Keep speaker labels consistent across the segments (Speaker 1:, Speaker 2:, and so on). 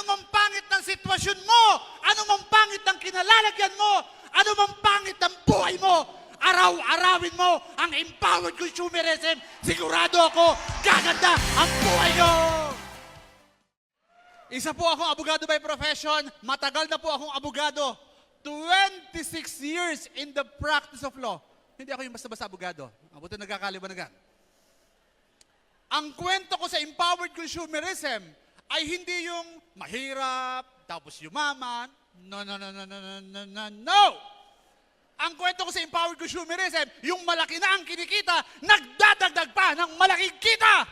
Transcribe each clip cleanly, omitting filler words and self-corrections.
Speaker 1: mang pangit ng sitwasyon mo, ano mang pangit ng kinalalagyan mo, ano mang pangit ng buhay mo, araw-arawin mo ang empowered consumerism, sigurado ako, gaganda ang buhay nyo! Isa po akong abogado by profession, matagal na po akong abogado, 26 years in the practice of law. Hindi ako yung basta-basta abogado, mabuti nagkakaliwanagan. Ang kwento ko sa empowered consumerism ay hindi yung mahirap, tapos yumaman. No, no, no, no, no, no, no, no, no! Ang kwento ko sa empowered consumerism, yung malaki na ang kinikita, nagdadagdag pa ng malaking kita!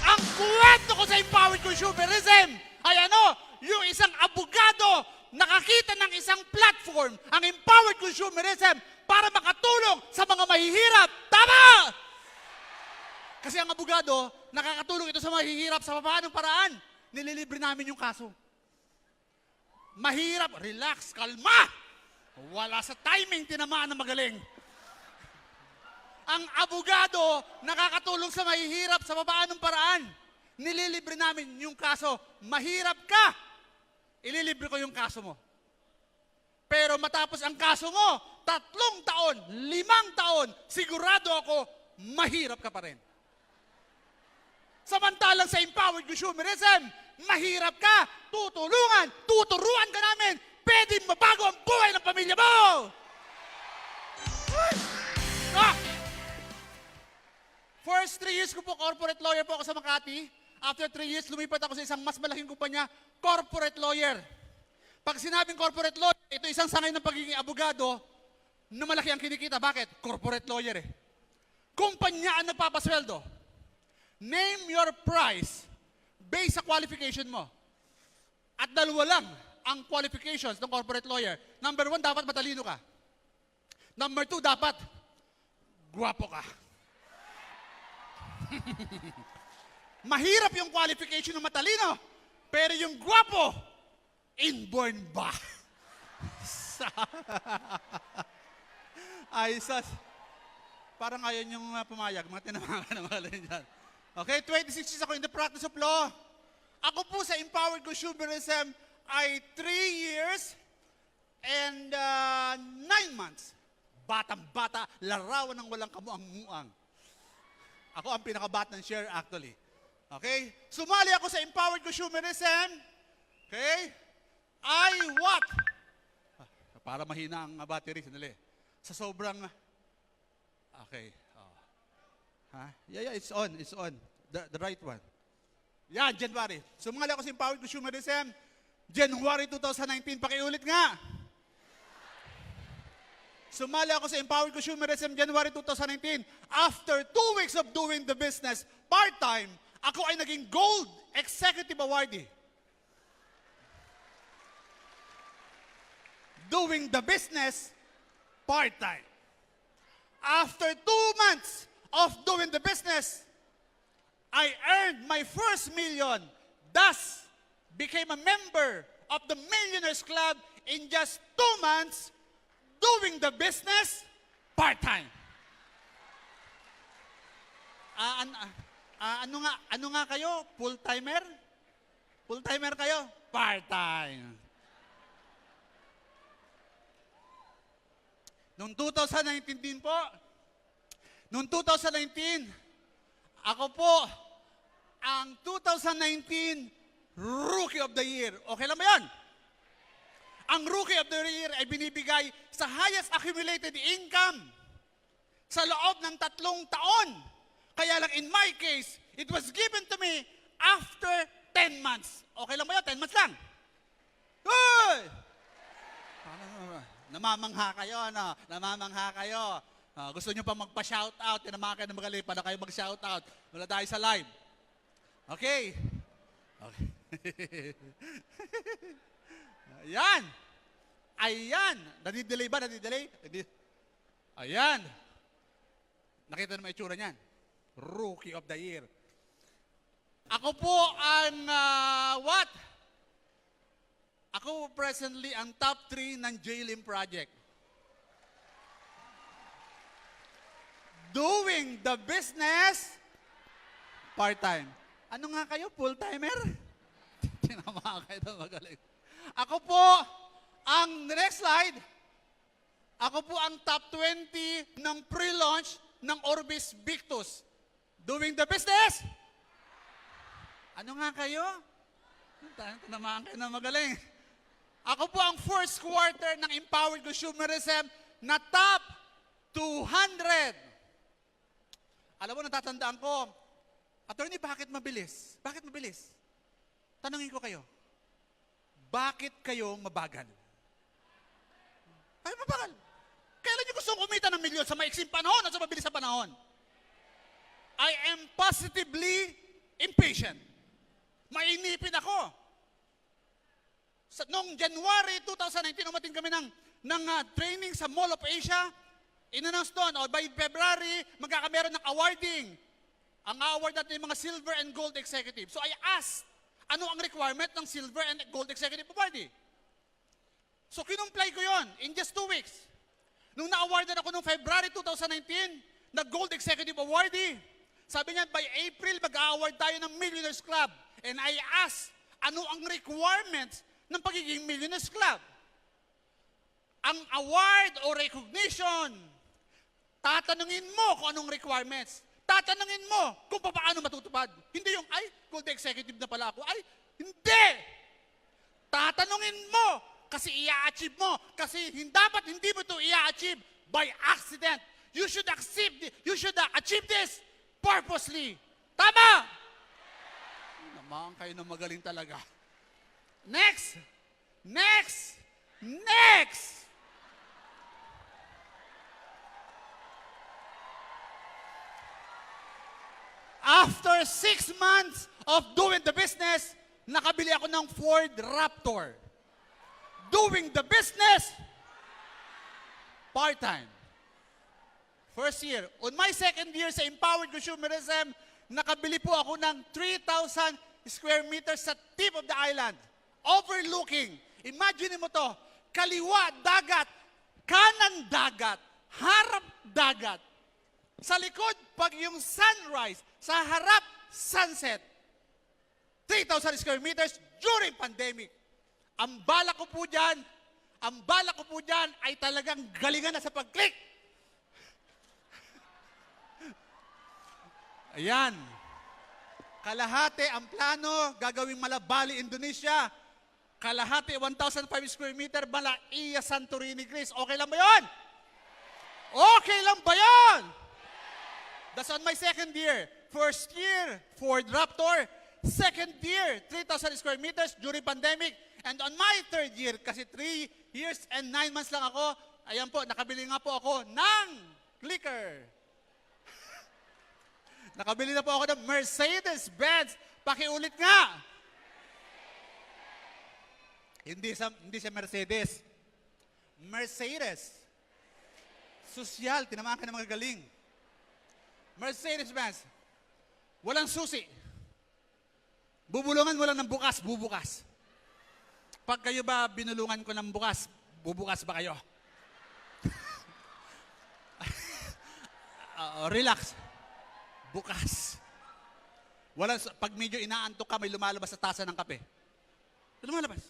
Speaker 1: Ang kwento ko sa empowered consumerism ay ano? Yung isang abogado nakakita ng isang platform, ang empowered consumerism, para makatulong sa mga mahihirap. Tama! Kasi ang abogado, nakakatulong ito sa mahihirap sa paanong paraan. Nililibre namin yung kaso. Mahirap, relax, kalma! Wala sa timing, tinamaan na magaling. Ang abogado, nakakatulong sa mahihirap sa paanong paraan. Nililibre namin yung kaso. Mahirap ka, ililibre ko yung kaso mo. Pero matapos ang kaso mo, 3 taon, 5 taon, sigurado ako, mahirap ka pa rin. Samantalang sa empowered consumerism, mahirap ka, tuturuan ka namin, pwedeng mabago ang buhay ng pamilya mo! Ah! First 3 years ko po, corporate lawyer po ako sa Makati. After 3 years, lumipat ako sa isang mas malaking kumpanya, corporate lawyer. Pag sinabing corporate lawyer, ito isang sangay ng pagiging abogado na malaki ang kinikita. Bakit? Corporate lawyer eh. Kumpanya ang nagpapasweldo. Name your price based sa qualification mo. At 2 lang ang qualifications ng corporate lawyer. Number 1, dapat matalino ka. Number 2, dapat guwapo ka. Mahirap yung qualification ng matalino, pero yung guwapo, inborn ba? Ay, sas. Parang ayaw niyong pumayag, mga tinamakan na mga dyan. Okay, 26 years ako in the practice of law. Ako po sa empowered consumerism ay 3 years and 9 months. Batang-bata, larawan ng walang kamuang-muang. Ako ang pinakabat ng share actually. Okay? Sumali ako sa empowered consumerism. Okay? I what? Para mahina ang battery. Sandali. Sa sobrang... Okay. Oh. Yeah, it's on. It's on. The right one. Yan, January. Sumali ako sa empowered consumerism. January 2019. Pakiulit nga. Sumali ako sa empowered consumerism January 2019. After 2 weeks of doing the business part-time, ako ay naging gold executive awardee. Doing the business part-time. After 2 months of doing the business, I earned my first million. Thus, became a member of the Millionaires Club in just 2 months doing the business part-time. Ano nga kayo? Full-timer? Full-timer kayo? Part-time. Noong 2019 din po, noong 2019, ako po ang 2019 Rookie of the Year. Okay lang ba yan? Ang Rookie of the Year ay binibigay sa highest accumulated income sa loob ng 3 taon. Kaya lang in my case, it was given to me after 10 months. Okay lang ba yun? 10 months lang. Uy! Namamangha kayo, no? Namamangha kayo. Gusto nyo pa magpa-shoutout, tinamakan ng magaling para kayo mag-shoutout. Wala tayo sa live. Okay. Okay. Ayan. Ayan. Nadidelay ba? Nadidelay? Ayan. Nakita naman itsura niyan. Rookie of the Year. Ako po ang what? Ako presently ang top 3 ng JLIM project. Doing the business part-time. Ano nga kayo? Full-timer? Tinama Nakakaya na magaling. Ako po, next slide, ako po ang top 20 ng pre-launch ng Orbis Victus. Doing the business? Ano nga kayo? Tinamaan kayo na magaling. Ako po ang first quarter ng Empowered Consumerism na top 200. Alam mo, natatandaan ko, Attorney, bakit mabilis? Bakit mabilis? Tanungin ko kayo, bakit kayo mabagal? Ay, mabagal. Kailan nyo gusto kumita ng milyon sa maiksing panahon o sa mabilis na panahon? I am positively impatient. Mainipin ako. Noong January 2019, umating kami ng training sa Mall of Asia. In-announce doon, by February, magkakameron ng awarding. Ang award natin yung mga silver and gold executive. So I asked, ano ang requirement ng silver and gold executive awardee? So kinumply ko yon in just 2 weeks. Nung na-awardan ako noong February 2019, na gold executive awardee, sabi niya, by April, mag-award tayo ng Millionaires Club. And I asked, ano ang requirements ng pagiging Millionaires Club? Ang award o recognition, tatanungin mo kung anong requirements. Tatanungin mo kung paano matutupad. Hindi yung, ay, gold executive na pala ako. Ay, hindi! Tatanungin mo kasi i-achieve mo. Kasi dapat hindi mo ito i-achieve by accident. You should achieve this purposely. Tama! Naman kayo na magaling talaga. Next! Next! Next! After 6 months of doing the business, nakabili ako ng Ford Raptor. Doing the business, part-time. First year. On my second year sa Empowered Consumerism, nakabili po ako ng 3,000 square meters sa tip of the island. Overlooking. Imagine mo to, kaliwa dagat, kanan dagat, harap dagat. Sa likod, pag yung sunrise, sa harap, sunset. 3,000 square meters during pandemic. Ang bala ko po dyan ay talagang galingan na sa pag-click. Ayan. Kalahati ang plano, gagawing Malabali, Indonesia. Kalahati, 1,005 square meter, Malaiya, Santorini, Greece. Okay lang ba yun? Okay lang ba yun? That's on my second year. First year, Ford Raptor. Second year, 3,000 square meters during pandemic. And on my third year, kasi 3 years and 9 months lang ako, ayan po, nakabili nga po ako ng clicker. Nakabili na po ako ng Mercedes-Benz. Pakiulit nga. Hindi siya Mercedes. Mercedes. Sosyal, tinamaan ka ng mga galing. Mercedes-Benz. Walang susi. Bubulungan mo lang ng bukas, bubukas. Pag kayo ba binulungan ko ng bukas, bubukas ba kayo? Relax. Bukas. Pag medyo inaantok ka, may lumalabas sa tasa ng kape. Lumalabas.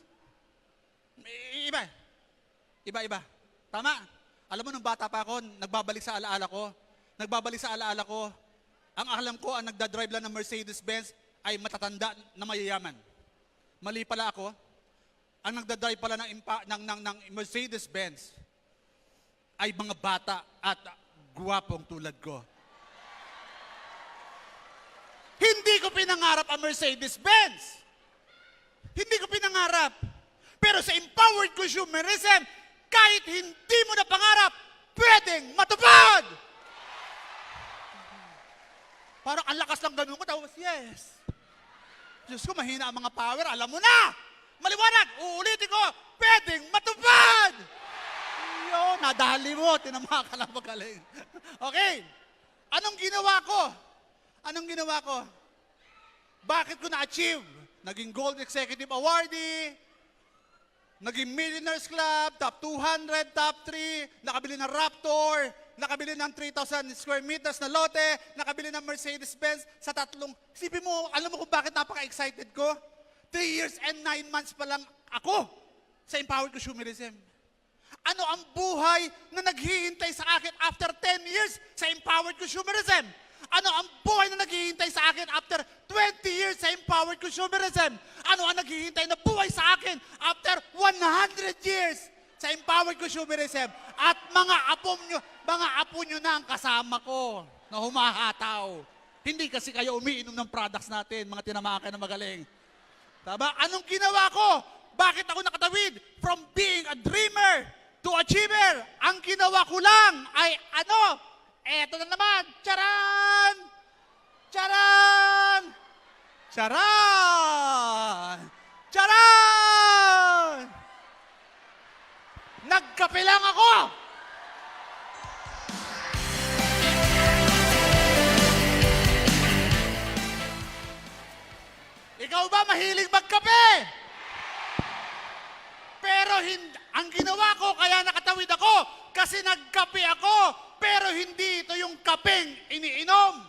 Speaker 1: Iba. Tama. Alam mo, nung bata pa ako, nagbabalik sa alaala ko, ang alam ko, ang nagdadrive lang ng Mercedes-Benz ay matatanda na mayayaman. Mali pala ako. Ang nagdadrive pala ng Mercedes-Benz ay mga bata at guwapong tulad ko. Hindi ko pinangarap ang Mercedes-Benz. Hindi ko pinangarap. Pero sa Empowered Consumerism, kahit hindi mo na pangarap, pwedeng matupad! Parang ang lakas lang ganun ko, tapos yes. Diyos ko, mahina ang mga power, alam mo na! Maliwanag, uulitin ko, pwedeng matupad! Yo, nadali mo, tinama ka lang magaling. Okay, anong ginawa ko? Bakit ko na-achieve? Naging Gold Executive Awardee, naging Millionaires Club, top 200, top 3, nakabili ng Raptor, nakabili ng 3,000 square meters na lote, nakabili ng Mercedes-Benz sa tatlong. Isipin mo, alam mo kung bakit napaka-excited ko? 3 years and 9 months pa lang ako sa empowered consumerism. Ano ang buhay na naghihintay sa akin after 10 years sa empowered consumerism? Ano ang buhay na naghihintay sa akin after 20 years sa empowered consumerism? Ano ang naghihintay na buhay sa akin after 100 years sa empowered consumerism? At mga apo nyo na ang kasama ko na humahataw. Hindi kasi kayo umiinom ng products natin, mga tinamakan na magaling. Tama? Anong ginawa ko? Bakit ako nakatawid from being a dreamer to achiever? Ang ginawa ko lang ay ano? Eto na naman. Charan! Charan! Charan! Charan! Nagkape lang ako! Ikaw ba mahilig magkape? Pero ang ginawa ko, kaya nakatawid ako, kasi nagkape ako, pero hindi ito yung kapeng iniinom.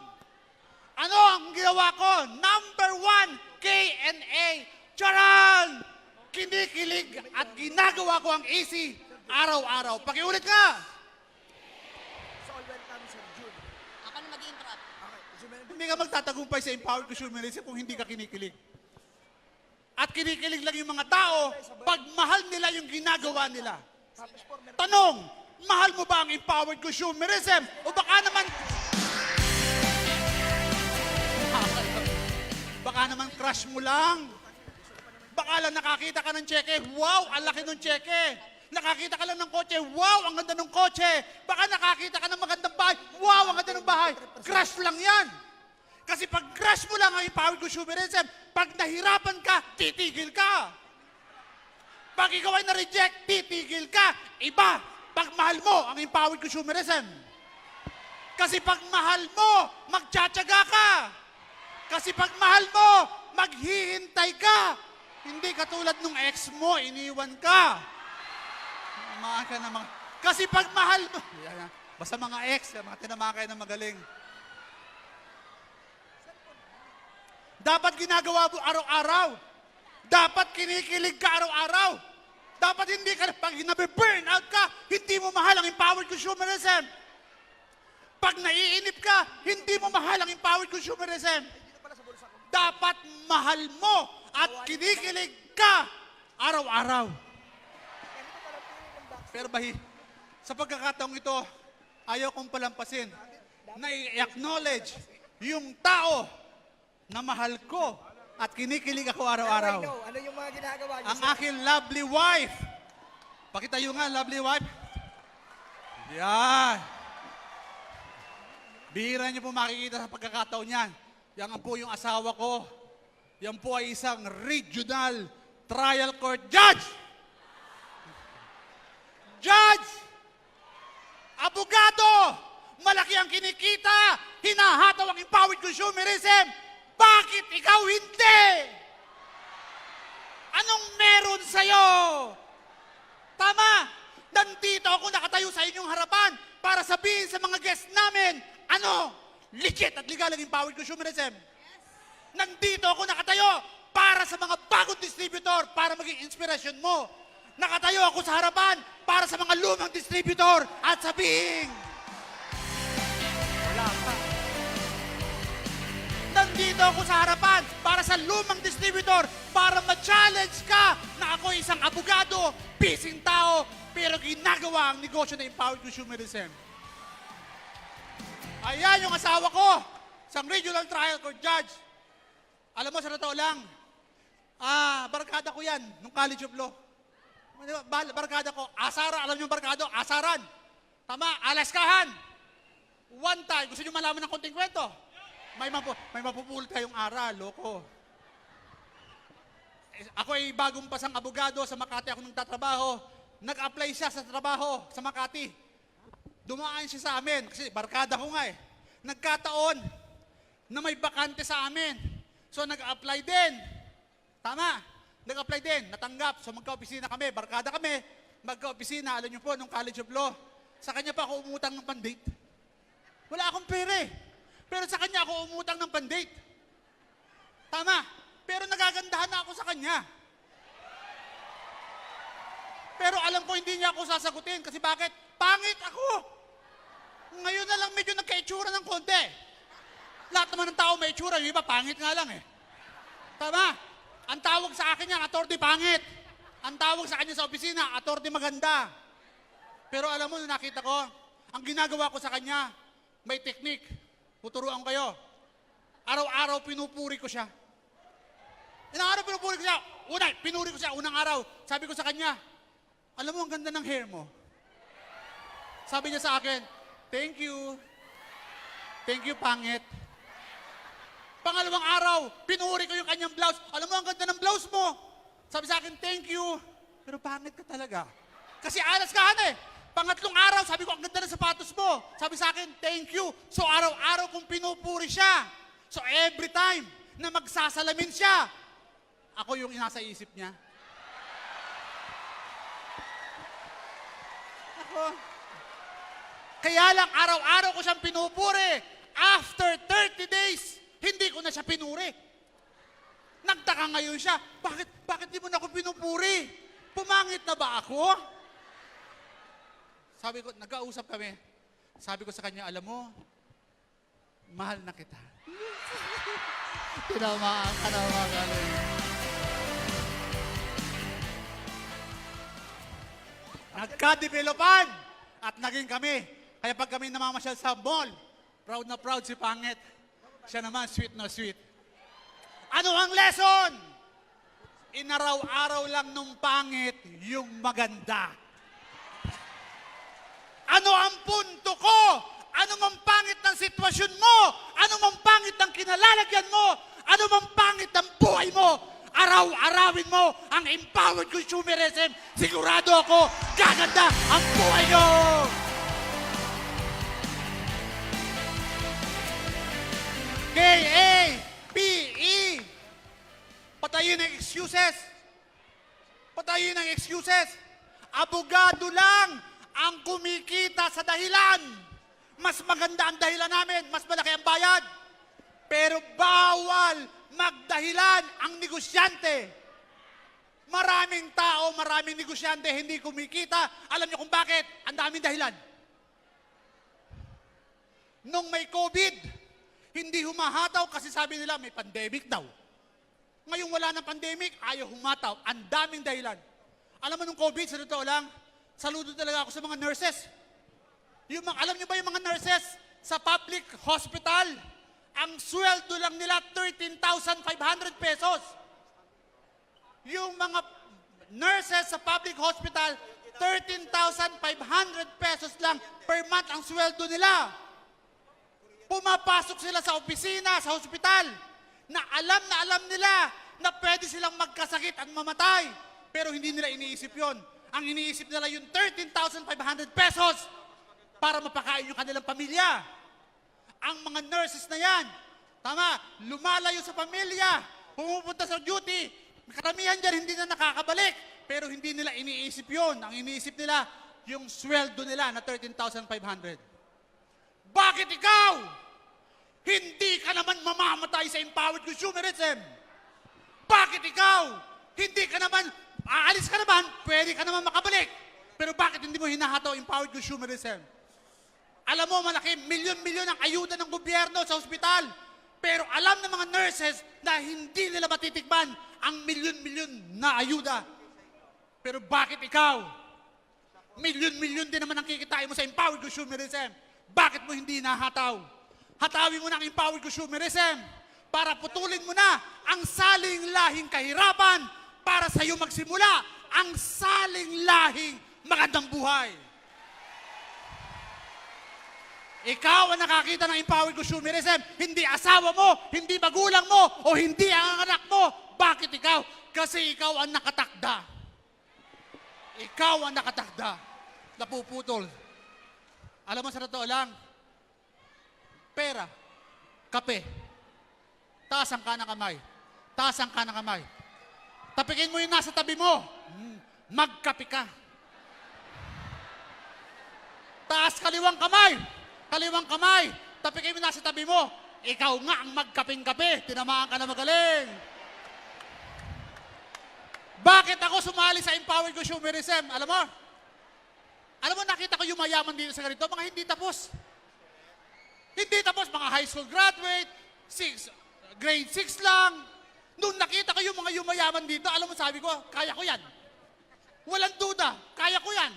Speaker 1: Ano ang ginawa ko? Number 1, K&A. Charan! Kinikilig at ginagawa ko ang easy araw-araw. Pakiulit nga!
Speaker 2: Solvent kami, Sir Jude.
Speaker 3: Ako na mag-interrupt.
Speaker 1: Hindi ka magtatagumpay sa empowered consumerism kung hindi ka kinikilig. At kinikilig lang yung mga tao pag mahal nila yung ginagawa nila. Tanong, mahal mo ba ang empowered consumerism? O baka naman crush mo lang. Baka lang nakakita ka ng tseke, wow, ang laki ng tseke. Nakakita ka lang ng kotse, wow, ang ganda ng kotse. Baka nakakita ka ng magandang bahay, wow, ang ganda ng bahay. Crush lang yan. Kasi pag crush mo lang ang empowered consumerism, pag nahirapan ka, titigil ka. Pag ikaw ay na-reject, titigil ka. Iba, pag mahal mo ang empowered consumerism. Kasi pag mahal mo, magtsatsaga ka. Kasi pag mahal mo, maghihintay ka. Hindi katulad nung ex mo, iniwan ka. Tinamaan ka na mga... Kasi pag mahal mo... Basta mga ex, mga tinamaan kayo na magaling. Dapat ginagawa mo araw-araw. Dapat kinikilig ka araw-araw. Dapat hindi ka, pag nabe-burn out ka, hindi mo mahal ang empowered consumerism. Pag naiinip ka, hindi mo mahal ang empowered consumerism. Dapat mahal mo at kinikilig ka araw-araw. Pero sa pagkakataong ito, ayaw kong palampasin na i-acknowledge yung tao na mahal ko at kinikilig ako araw-araw.
Speaker 2: Ano yung mga ginagawa niyo?
Speaker 1: Ang aking lovely wife. Pakitayo nga, lovely wife. Yan. Bihira niyo po makikita sa pagkakataon niyan. Yan po yung asawa ko. Yan po ay isang regional trial court judge. Judge! Abogado! Malaki ang kinikita. Hinahataw ang empowered consumerism. Bakit ikaw hindi? Anong meron sa'yo? Tama! Nandito ako nakatayo sa inyong harapan para sabihin sa mga guests namin, ano? Legit at legal ang empowered consumerism. Nandito ako nakatayo para sa mga bagong distributor, para maging inspirasyon mo. Nakatayo ako sa harapan para sa mga lumang distributor at sabihin, wala ka. Nandito ako sa harapan para sa lumang distributor para ma-challenge ka na ako isang abogado, pising tao, pero ginagawa ang negosyo na empowered consumerism. Ayan yung asawa ko, isang regional trial court judge. Alam mo, sa totoo lang, barkada ko yan nung College of Law. Barkada ko, asara, alam niyo yung barkado, asaran. Tama, alaskahan. One time, gusto niyo malaman ng konting kwento? May mapupulot kayong aral, loko. Ako ay bagong pasang abogado sa Makati, ako nagtatrabaho. Nag-apply siya sa trabaho sa Makati. Dumaan siya sa amin, kasi barkada ko nga eh. Nagkataon na may bakante sa amin. So nag-apply din. Tama, nag-apply din, natanggap. So magka-opisina kami, barkada kami. Magka-opisina, alam niyo po, nung College of Law. Sa kanya pa ako umutang ng pandate. Wala akong pera eh. Pero sa kanya ako umutang ng pandate. Tama. Pero nagagandahan na ako sa kanya. Pero alam ko hindi niya ako sasagutin kasi bakit? Pangit ako! Ngayon na lang medyo nagka-itsura ng konti. Lahat naman ng tao may itsura, yung iba pangit nga lang eh. Tama? Ang tawag sa akin yan, attorney pangit. Ang tawag sa kanya sa opisina, attorney maganda. Pero alam mo, nakita ko, ang ginagawa ko sa kanya, may technique. Tuturuan kayo. Araw-araw pinupuri ko siya. Ilang araw pinupuri ko siya. Pinuri ko siya, unang araw. Sabi ko sa kanya, alam mo, ang ganda ng hair mo. Sabi niya sa akin, thank you. Thank you, pangit. Pangalawang araw, pinuri ko yung kanyang blouse. Alam mo, ang ganda ng blouse mo. Sabi sa akin, thank you. Pero pangit ka talaga. Kasi alas ka, eh. Pangatlong araw, sabi ko, ang ganda ng sapatos mo. Sabi sa akin, thank you. So araw-araw kong pinupuri siya. So every time na magsasalamin siya, ako yung nasa isip niya. Ako. Kaya lang, araw-araw ko siyang pinupuri. After 30 days, hindi ko na siya pinuri. Nagtaka ngayon siya, bakit di mo na ako pinupuri? Pumangit na ba ako? Sabi ko, nag-ausap kami. Sabi ko sa kanya, alam mo, mahal na kita. Tinamaan ka na mga galing. Nagka-developan at naging kami. Kaya pag kami namamasyal sa mall, proud na proud si Pangit. Siya naman, sweet na sweet. Ano ang lesson? Inaraw-araw lang nung Pangit yung maganda. Ano ang punto ko? Ano mang pangit ng sitwasyon mo? Ano mang pangit ng kinalalagyan mo? Ano mang pangit ng buhay mo? Araw-arawin mo ang empowered consumerism. Sigurado ako, gaganda ang buhay nyo! K-A-P-E. Patayin ang excuses. Patayin ang excuses. Abogado lang ang kumikita sa dahilan. Mas maganda ang dahilan namin, mas malaki ang bayad. Pero bawal magdahilan ang negosyante. Maraming tao, maraming negosyante hindi kumikita. Alam niyo kung bakit? Ang daming dahilan. Nung may COVID, hindi humahataw kasi sabi nila may pandemic daw. Ngayon wala ng pandemic, ayaw humataw. Ang daming dahilan. Alam mo nung COVID, sa totoo lang, saludo talaga ako sa mga nurses. Alam niyo ba yung mga nurses sa public hospital, ang sweldo lang nila 13,500 pesos. Yung mga nurses sa public hospital, 13,500 pesos lang per month ang sweldo nila. Pumapasok sila sa opisina, sa hospital, na alam nila na pwede silang magkasakit at mamatay. Pero hindi nila iniisip yon. Ang iniisip nila yung 13,500 pesos para mapakain yung kanilang pamilya. Ang mga nurses na yan, tama, lumalayo sa pamilya, pumupunta sa duty, karamihan dyan hindi na nakakabalik, pero hindi nila iniisip yon. Ang iniisip nila, yung sweldo nila na 13,500. Bakit ikaw? Hindi ka naman mamamatay sa empowered consumerism. Bakit ikaw? Hindi ka naman, aalis ka naman, pwede ka naman makabalik. Pero bakit hindi mo hinahataw empowered consumerism? Alam mo, malaki, milyon-milyon ang ayuda ng gobyerno sa ospital. Pero alam ng mga nurses na hindi nila matitikman ang milyon-milyon na ayuda. Pero bakit ikaw? Milyon-milyon din naman ang kikitain mo sa empowered consumerism. Bakit mo hindi nahataw? Hatawin mo na ang empowered consumerism para putulin mo na ang saling lahing kahirapan para sa iyo magsimula ang saling lahing magandang buhay. Ikaw ang nakakita ng empowered consumerism, hindi asawa mo, hindi magulang mo, o hindi ang anak mo. Bakit ikaw? Kasi ikaw ang nakatakda. Ikaw ang nakatakda. Napuputol. Alam mo, sa totoo lang, pera, kape, taas ang kanang kamay. Taas ang kanang kamay. Tapikin mo yung nasa tabi mo. Magkape ka. Taas kaliwang kamay. Kaliwang kamay. Tapikin mo yung nasa tabi mo. Ikaw nga ang magkaping-kape. Tinamaan ka na magaling. ako sumali sa Empowered Consumerism. Alam mo, nakita ko yung mayaman dito sa ganito, mga hindi tapos. Hindi tapos, mga high school graduate, grade 6 lang. Nung nakita ko yung mga yumayaman dito, alam mo, sabi ko, kaya ko yan. Walang duda, kaya ko yan.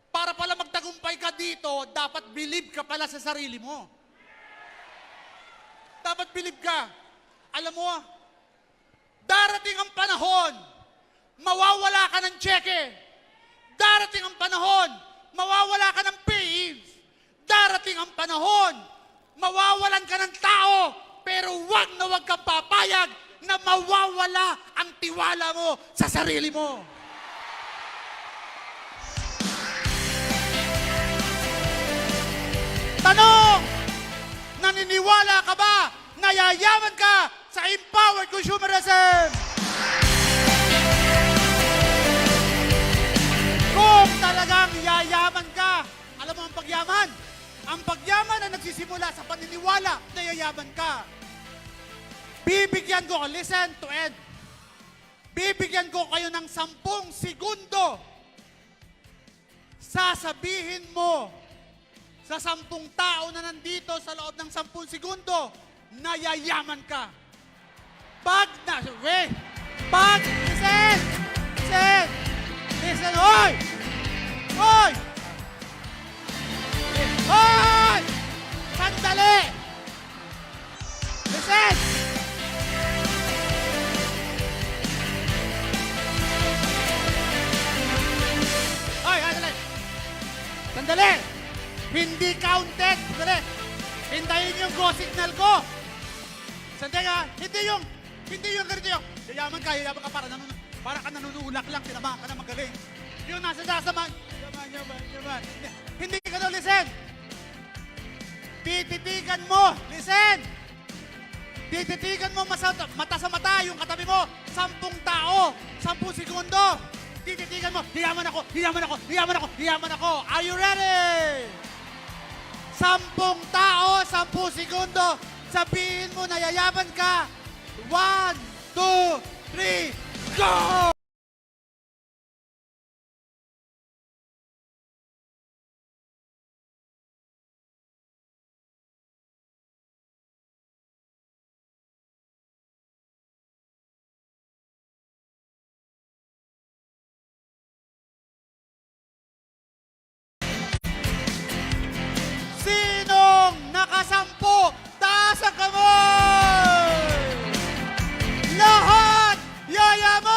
Speaker 1: Para pala magtagumpay ka dito, dapat believe ka pala sa sarili mo. Dapat believe ka. Alam mo, darating ang panahon, mawawala ka ng cheque. Darating ang panahon, mawawala ka ng pay-ins. Darating ang panahon, mawawalan ka ng tao, pero wag na wag kang papayag na mawawala ang tiwala mo sa sarili mo. Tanong! Naniniwala ka ba na yayaman ka sa Empowered Consumerism? Kung talagang yayaman ka, alam mo ang pagyaman? Ang pagyaman na nagsisimula sa paniniwala na yayaman ka. Bibigyan ko, listen to end. Bibigyan ko kayo ng 10 segundo. Sasabihin mo sa 10 tao na nandito sa loob ng 10 segundo na yayaman ka. Listen, hoy! Sandali! Listen! Sandali! Hindi counted! Sandali! Hintayin yung go signal ko! Sandali ka! Hindi yung ganito yung yayaman ka para ka nanunulak lang, tinabahan ka na magaling. Yung nasa sasaman, yaman. Hindi ka daw, listen! Tititigan mo, listen! Tititigan mo mata sa mata yung katabi mo, 10 tao, 10 segundo. Tititigan mo, hiyaman ako. Are you ready? 10 tao, 10 segundo. Sabihin mo na yayaman ka. 1, 2, 3, go! Sinong nakasampu? Taas ang kamay! Lahat yayaman!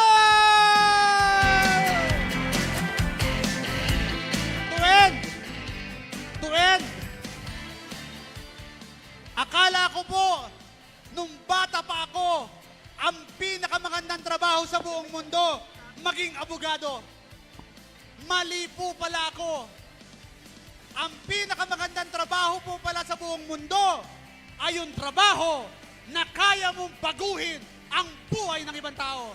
Speaker 1: To end. Akala ko po, nung bata pa ako, ang pinakamagandang trabaho sa buong mundo, maging abogado. Mali po pala ako. Ang pinakamagandang trabaho po pala sa buong mundo ay yung trabaho na kaya mong baguhin ang buhay ng ibang tao.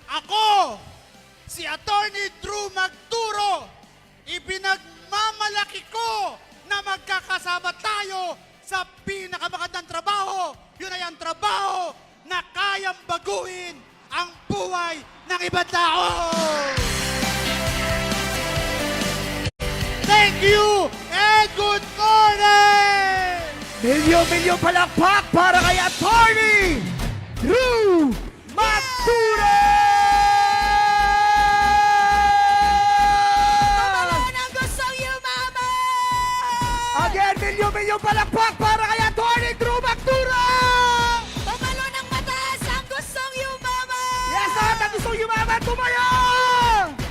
Speaker 1: Ako, si Attorney Drew Magturo, ipinagmamalaki ko na magkakasama tayo sa pinakamagandang trabaho. Yun ay ang trabaho na kayang baguhin ang buhay ng ibang tao. Thank you and good morning!
Speaker 2: Milyon palakpak para kay Attorney Drew Magturo!
Speaker 3: Pamalo ng gustong yumaman!
Speaker 2: Again, milyon palakpak para kay Attorney Drew Magturo!
Speaker 3: Pamalo ng mataas ang gustong yumaman!
Speaker 2: Yes, at ang gusto yumaman, tumayo!